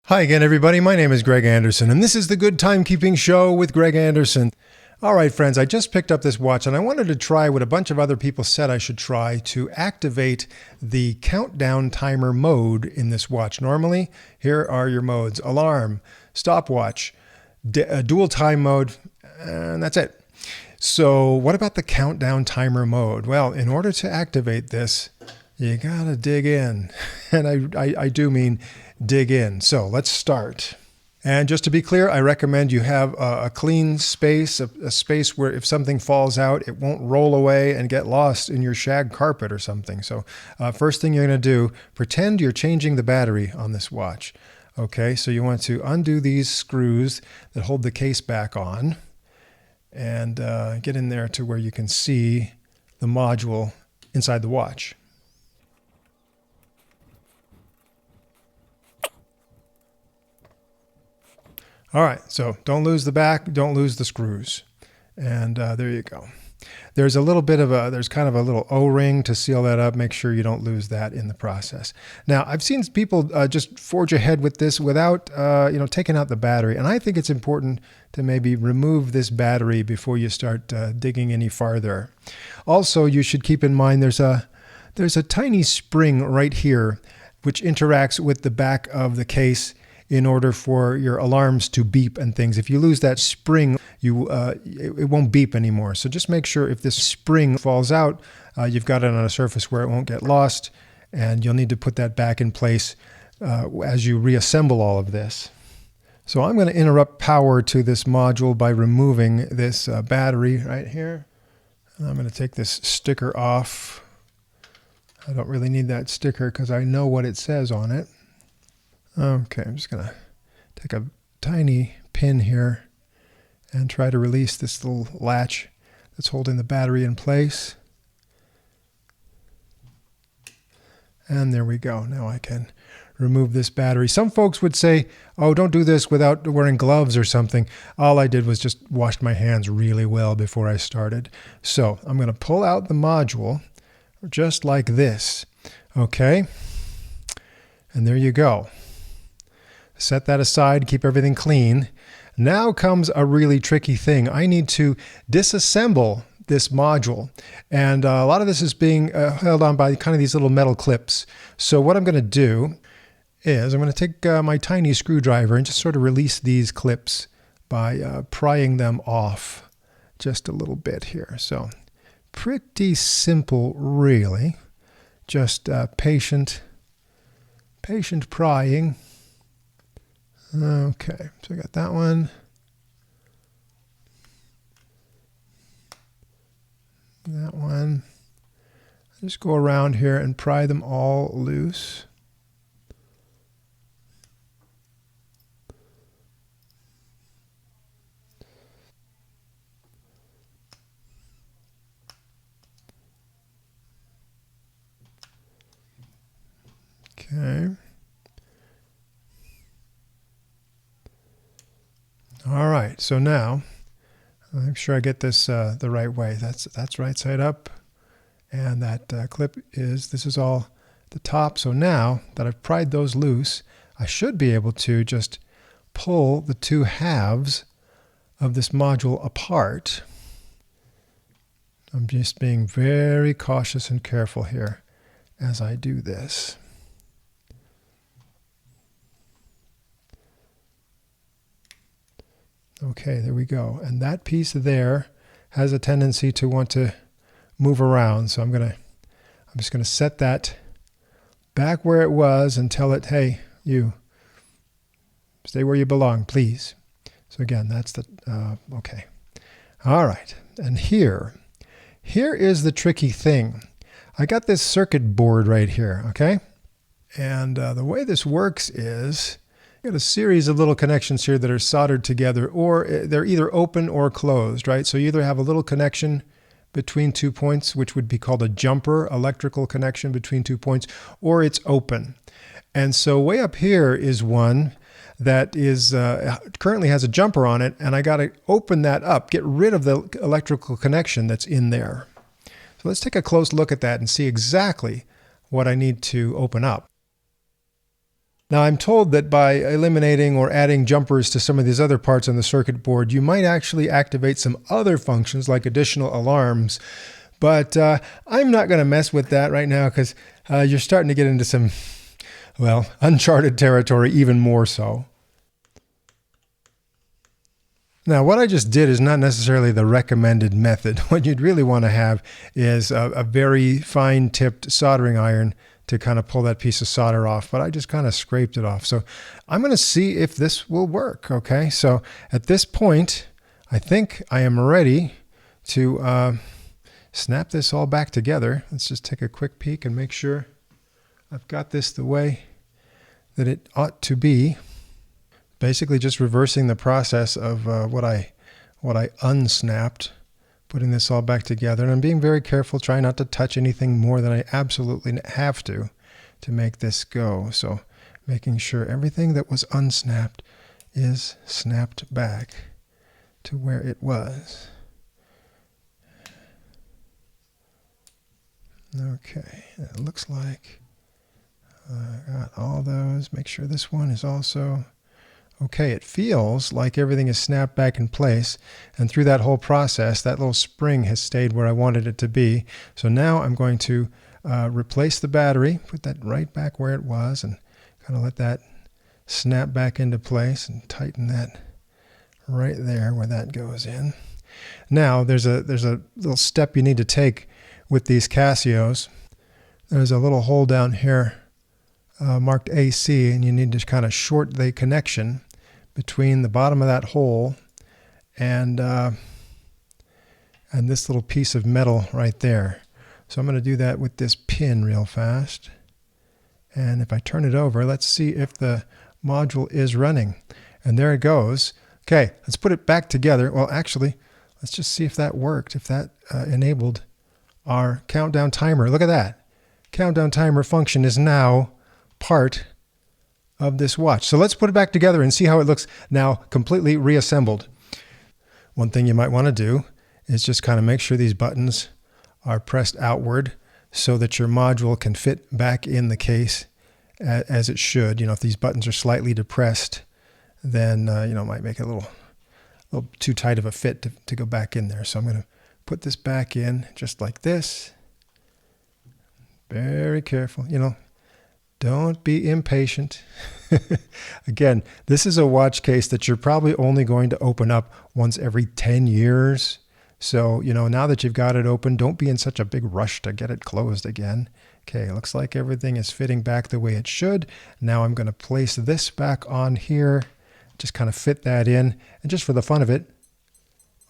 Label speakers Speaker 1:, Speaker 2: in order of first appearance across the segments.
Speaker 1: Hi again, everybody. My name is Greg Anderson, and this is the Good Timekeeping Show with Greg Anderson. All right, friends, I just picked up this watch, and I wanted to try what a bunch of other people said I should try to activate the countdown timer mode in this watch. Normally, here are your modes: alarm, stopwatch, dual time mode, and that's it. So what about the countdown timer mode? Well, in order to activate this, you gotta dig in, and I do mean dig in. So let's start. And just to be clear, I recommend you have a clean space, a space where if something falls out, it won't roll away and get lost in your shag carpet or something. So first thing you're going to do, pretend you're changing the battery on this watch. Okay, so you want to undo these screws that hold the case back on and get in there to where you can see the module inside the watch. All right, so don't lose the back, don't lose the screws. And there you go. There's a little bit of there's kind of a little O-ring to seal that up. Make sure you don't lose that in the process. Now, I've seen people just forge ahead with this without, taking out the battery. And I think it's important to maybe remove this battery before you start digging any farther. Also, you should keep in mind there's a tiny spring right here, which interacts with the back of the case in order for your alarms to beep and things. If you lose that spring, it won't beep anymore. So just make sure if this spring falls out, you've got it on a surface where it won't get lost, and you'll need to put that back in place as you reassemble all of this. So I'm going to interrupt power to this module by removing this battery right here. And I'm going to take this sticker off. I don't really need that sticker because I know what it says on it. Okay, I'm just going to take a tiny pin here and try to release this little latch that's holding the battery in place. And there we go. Now I can remove this battery. Some folks would say, oh, don't do this without wearing gloves or something. All I did was just wash my hands really well before I started. So I'm going to pull out the module just like this. Okay, and there you go. Set that aside, keep everything clean. Now comes a really tricky thing. I need to disassemble this module. And a lot of this is being held on by kind of these little metal clips. So what I'm going to do is I'm going to take my tiny screwdriver and just sort of release these clips by prying them off just a little bit here. So pretty simple, really. Just patient prying. Okay, so I got that one. That one. Just go around here and pry them all loose. Okay. All right, so now make sure I get this the right way. That's right side up, and that clip this is all the top. So now that I've pried those loose, I should be able to just pull the two halves of this module apart. I'm just being very cautious and careful here as I do this. Okay, there we go. And that piece there has a tendency to want to move around. So I'm just gonna set that back where it was and tell it, hey, you stay where you belong, please. So again, that's the okay. All right, and here is the tricky thing. I got this circuit board right here, okay? And the way this works is got a series of little connections here that are soldered together, or they're either open or closed, right? So you either have a little connection between 2 points, which would be called a jumper, electrical connection between 2 points, or it's open. And so way up here is one that is currently has a jumper on it, and I got to open that up, get rid of the electrical connection that's in there. So let's take a close look at that and see exactly what I need to open up. Now, I'm told that by eliminating or adding jumpers to some of these other parts on the circuit board, you might actually activate some other functions like additional alarms. But I'm not going to mess with that right now because you're starting to get into some, well, uncharted territory, even more so. Now, what I just did is not necessarily the recommended method. What you'd really want to have is a very fine-tipped soldering iron to kind of pull that piece of solder off, but I just kind of scraped it off. So I'm going to see if this will work, okay? So at this point, I think I am ready to snap this all back together. Let's just take a quick peek and make sure I've got this the way that it ought to be. Basically just reversing the process of what I unsnapped, putting this all back together. And I'm being very careful, trying not to touch anything more than I absolutely have to make this go. So making sure everything that was unsnapped is snapped back to where it was. Okay, it looks like I got all those. Make sure this one is also okay. It feels like everything is snapped back in place, and through that whole process, that little spring has stayed where I wanted it to be. So now I'm going to replace the battery, put that right back where it was, and kind of let that snap back into place and tighten that right there where that goes in. Now there's a little step you need to take with these Casios. There's a little hole down here marked AC, and you need to kind of short the connection between the bottom of that hole and this little piece of metal right there. So I'm going to do that with this pin real fast. And if I turn it over, let's see if the module is running. And there it goes. Okay, let's put it back together. Well, actually, let's just see if that worked, if that enabled our countdown timer. Look at that. Countdown timer function is now part of this watch. So let's put it back together and see how it looks now completely reassembled. One thing you might want to do is just kind of make sure these buttons are pressed outward so that your module can fit back in the case as it should. You know, if these buttons are slightly depressed, then you know, it might make it a little too tight of a fit to go back in there. So I'm going to put this back in just like this. Very careful, you know, don't be impatient. Again, this is a watch case that you're probably only going to open up once every 10 years. So, you know, now that you've got it open, don't be in such a big rush to get it closed again. Okay, looks like everything is fitting back the way it should. Now I'm going to place this back on here, just kind of fit that in. And just for the fun of it,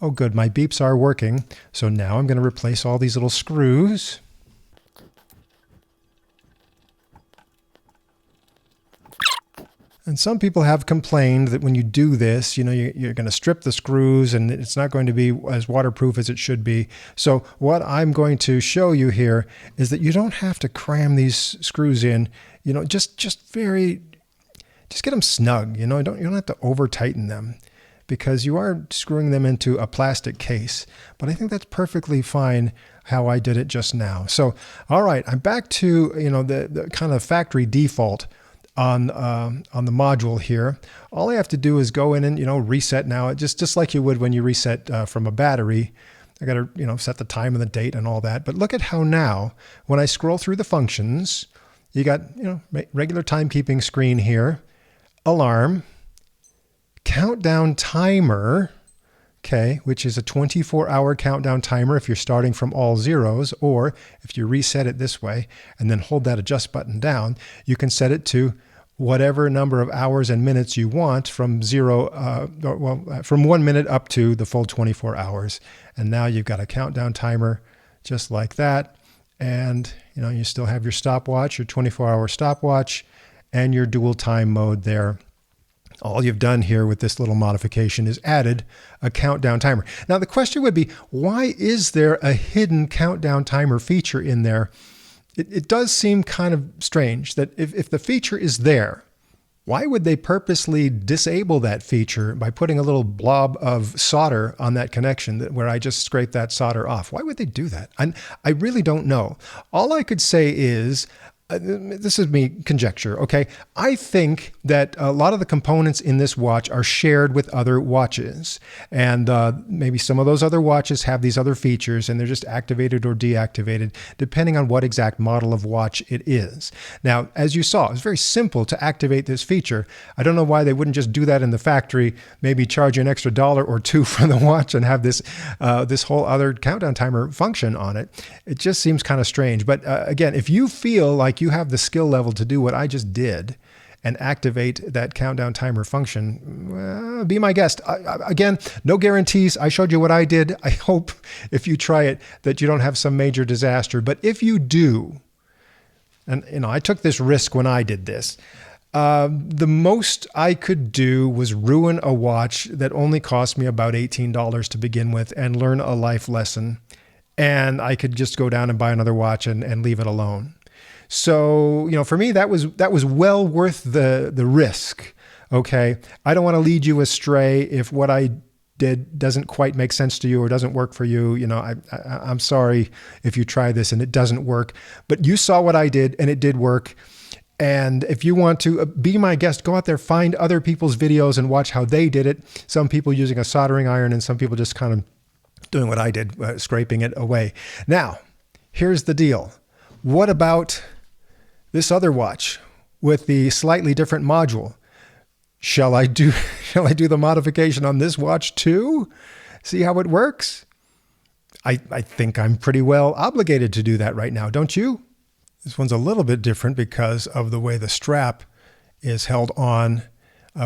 Speaker 1: oh good, my beeps are working. So now I'm going to replace all these little screws. And some people have complained that when you do this, you know, you're going to strip the screws and it's not going to be as waterproof as it should be. So what I'm going to show you here is that you don't have to cram these screws in, you know, just get them snug, you know, you don't have to over tighten them because you are screwing them into a plastic case. But I think that's perfectly fine how I did it just now. So, all right, I'm back to, you know, the kind of factory default on the module here. All I have to do is go in and, you know, reset now, just like you would when you reset from a battery. I got to, you know, set the time and the date and all that. But look at how now, when I scroll through the functions, you got, you know, regular timekeeping screen here, alarm, countdown timer, okay, which is a 24-hour countdown timer if you're starting from all zeros, or if you reset it this way and then hold that adjust button down, you can set it to whatever number of hours and minutes you want from from 1 minute up to the full 24 hours. And now you've got a countdown timer just like that. And, you know, you still have your stopwatch, your 24-hour stopwatch, and your dual time mode there. All you've done here with this little modification is added a countdown timer. Now the question would be, why is there a hidden countdown timer feature in there? It does seem kind of strange that if the feature is there, why would they purposely disable that feature by putting a little blob of solder on that connection where I just scraped that solder off? Why would they do that? I really don't know. All I could say is this is me conjecture, okay? I think that a lot of the components in this watch are shared with other watches. And maybe some of those other watches have these other features and they're just activated or deactivated, depending on what exact model of watch it is. Now, as you saw, it's very simple to activate this feature. I don't know why they wouldn't just do that in the factory, maybe charge you an extra $1 or $2 for the watch and have this, this whole other countdown timer function on it. It just seems kind of strange. But again, if you feel like you have the skill level to do what I just did and activate that countdown timer function, be my guest. Again, no guarantees. I showed you what I did. I hope if you try it that you don't have some major disaster. But if you do, and you know, I took this risk when I did this, the most I could do was ruin a watch that only cost me about $18 to begin with and learn a life lesson. And I could just go down and buy another watch and leave it alone. So, you know, for me, that was well worth the risk. Okay. I don't want to lead you astray if what I did doesn't quite make sense to you or doesn't work for you. You know, I'm sorry if you try this and it doesn't work, but you saw what I did and it did work. And if you want to be my guest, go out there, find other people's videos and watch how they did it. Some people using a soldering iron and some people just kind of doing what I did, scraping it away. Now, here's the deal. What about this other watch with the slightly different module? Shall I do the modification on this watch too? See how it works? I think I'm pretty well obligated to do that right now, don't you? This one's a little bit different because of the way the strap is held on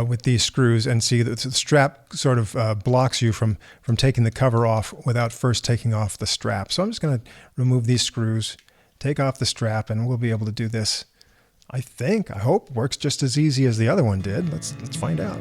Speaker 1: with these screws, and see that the strap sort of blocks you from taking the cover off without first taking off the strap. So I'm just going to remove these screws, take off the strap, and we'll be able to do this. I hope works just as easy as the other one did. Let's find out.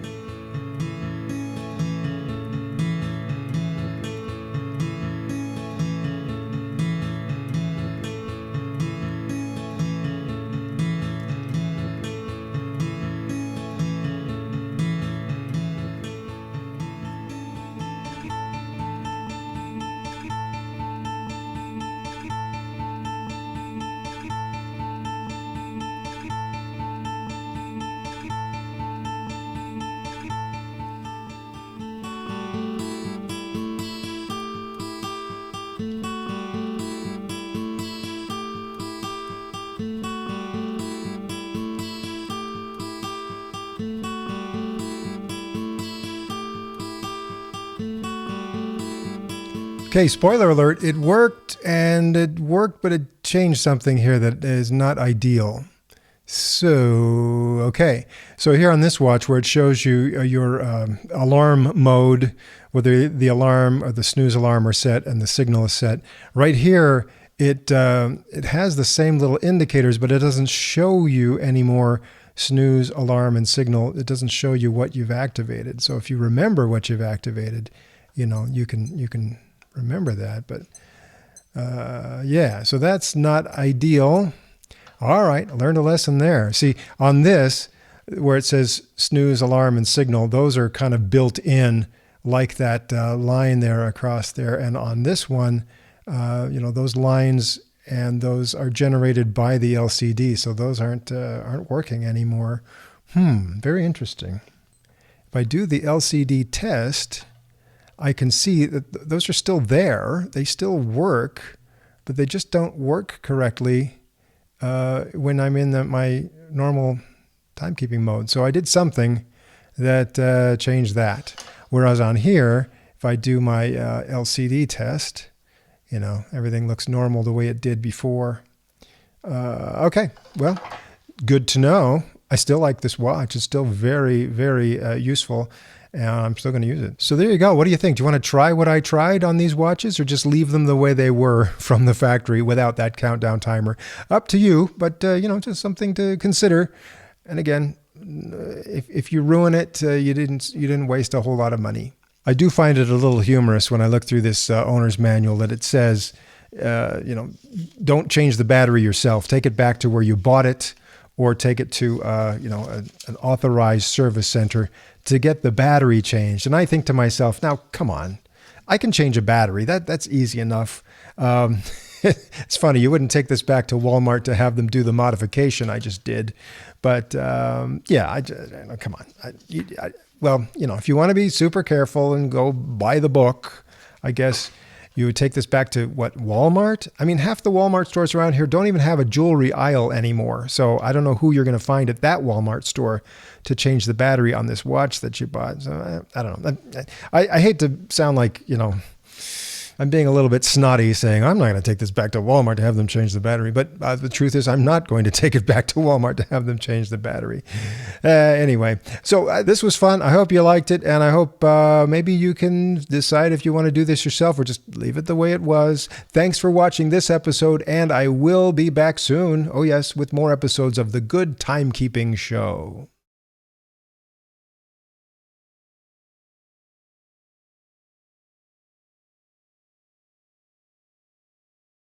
Speaker 1: Okay, spoiler alert, it worked, but it changed something here that is not ideal. So, okay. So here on this watch where it shows you your alarm mode, whether the alarm or the snooze alarm are set and the signal is set, right here it has the same little indicators, but it doesn't show you any more snooze, alarm, and signal. It doesn't show you what you've activated. So if you remember what you've activated, you know, you can remember that, but yeah, so that's not ideal. All right, I learned a lesson there. See, on this, where it says snooze, alarm, and signal, those are kind of built in like that line there across there. And on this one, you know, those lines and those are generated by the LCD, so those aren't working anymore. Very interesting. If I do the LCD test, I can see that those are still there. They still work, but they just don't work correctly when I'm in my normal timekeeping mode. So I did something that changed that. Whereas on here, if I do my LCD test, you know, everything looks normal the way it did before. Okay, well, good to know. I still like this watch. It's still very, very useful. And I'm still going to use it. So there you go. What do you think? Do you want to try what I tried on these watches or just leave them the way they were from the factory without that countdown timer? Up to you, but you know, just something to consider. And again, if you ruin it, you didn't waste a whole lot of money. I do find it a little humorous when I look through this owner's manual that it says, you know, don't change the battery yourself. Take it back to where you bought it, or take it to you know, an authorized service center to get the battery changed. And I think to myself, now come on, I can change a battery. That's easy enough. It's funny, you wouldn't take this back to Walmart to have them do the modification I just did. But yeah, come on. Well, if you want to be super careful and go buy the book, I guess you would take this back to Walmart? I mean, half the Walmart stores around here don't even have a jewelry aisle anymore. So I don't know who you're going to find at that Walmart store to change the battery on this watch that you bought. So I don't know. I hate to sound like, I'm being a little bit snotty saying I'm not going to take this back to Walmart to have them change the battery. But the truth is I'm not going to take it back to Walmart to have them change the battery. Anyway, so this was fun. I hope you liked it. And I hope maybe you can decide if you want to do this yourself or just leave it the way it was. Thanks for watching this episode. And I will be back soon. Oh, yes, with more episodes of The Good Timekeeping Show.